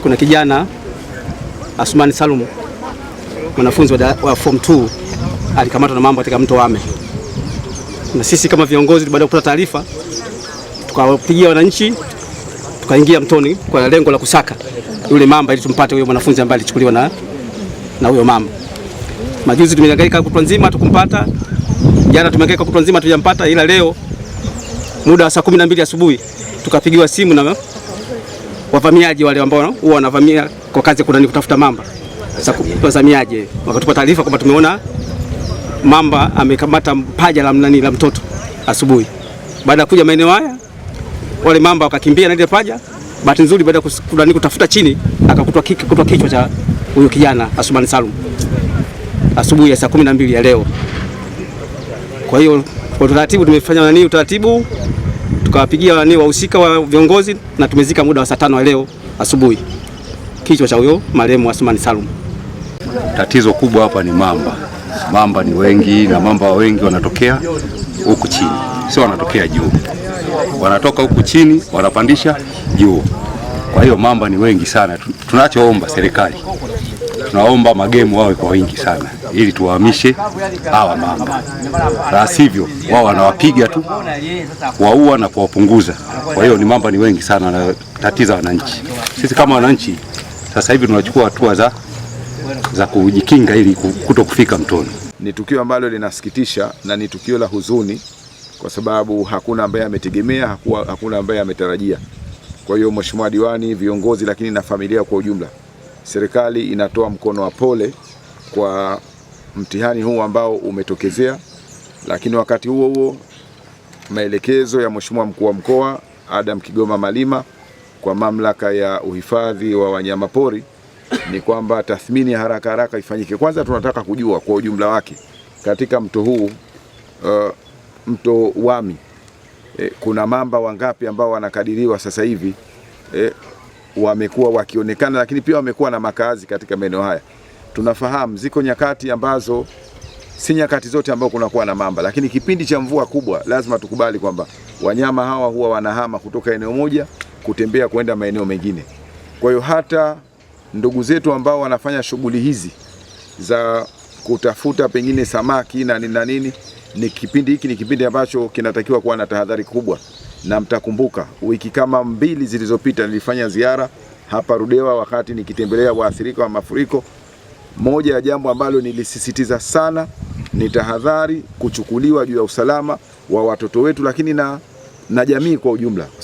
kuna kijana Asmani Salum, mwanafunzi wa form 2, alikamatwa na mamba katika mto Wame. Na sisi kama viongozi baada ya kupata taarifa tukawapigia wananchi, tukaingia mtoni kwa lengo la kusaka yule mamba ili tumpate huyo mwanafunzi ambaye alichukuliwa na huyo mamba. Majuzi tumehangaika kutwa nzima tukumpata. Jana tumehangaika kutwa nzima tujampata, ila leo muda wa saa 12 asubuhi tukapigiwa simu na wavamiaji wale ambao huwa wanavamia kwa kazi kuna kutafuta mamba. Sasa wavamiaji wakatupa taarifa kwamba tumeona mamba amekamata paja la mtoto asubuhi. Baada ya kuja maeneo haya, wale mamba wakakimbia na ile paja. Bahati nzuri baada ya kutafuta chini akakutwa kichwa cha huyo kijana Asmani Salum asubuhi ya saa 12 ya leo. Kwa hiyo utaratibu tumefanya utaratibu, tukawapigia wahusika wa viongozi na tumezika muda wa saa 5 leo asubuhi kichwa cha huyo marehemu Asmani Salum. Tatizo kubwa hapa ni mamba. Mamba ni wengi na mamba wengi wanatokea huku chini, sio wanatokea juu. Wanatoka huku chini wanapandisha juu. Kwa hiyo mamba ni wengi sana. Tunachoomba serikali, tunaomba magemu wawe kwa wingi sana ili tuwahamishe hawa mamba. La sivyo wao wanawapiga tu, waua na kuwapunguza. Kwa hiyo ni mamba ni wengi sana na tatiza wananchi. Sisi kama wananchi sasa hivi tunachukua hatua za kujikinga ili kutokufika mtoni. Ni tukio ambalo linasikitisha na ni tukio la huzuni kwa sababu hakuna ambaye ametegemea, hakuna ambaye ametarajia. Kwa hiyo Mheshimiwa Diwani, viongozi, lakini na familia kwa ujumla, serikali inatoa mkono wa pole kwa mtihani huu ambao umetokezea, lakini wakati huo huo maelekezo ya Mheshimiwa Mkuu wa Mkoa Adam Kigoma Malima kwa mamlaka ya uhifadhi wa wanyamapori ni kwamba tathmini ya haraka ifanyike. Kwanza tunataka kujua kwa ujumla wake katika mto huu mto Wami kuna mamba wangapi ambao wanakadiriwa sasa hivi wamekuwa wakionekana, lakini pia wamekuwa na makazi katika maeneo haya. Tunafahamu ziko nyakati ambazo si nyakati zote ambao kunakuwa na mamba, lakini kipindi cha mvua kubwa lazima tukubali kwamba wanyama hawa huwa wanahama kutoka eneo moja kutembea kwenda maeneo mengine. Kwa hiyo hata ndugu zetu ambao wanafanya shughuli hizi za kutafuta pengine samaki na nini, ni kipindi hiki ni kipindi ambacho kinatakiwa kuwa na tahadhari kubwa. Na mtakumbuka wiki kama 2 zilizopita nilifanya ziara hapa Rudewa wakati nikitembelea waathirika wa mafuriko. Moja ya jambo ambalo nilisisitiza sana ni tahadhari kuchukuliwa juu ya usalama wa watoto wetu, lakini na jamii kwa ujumla.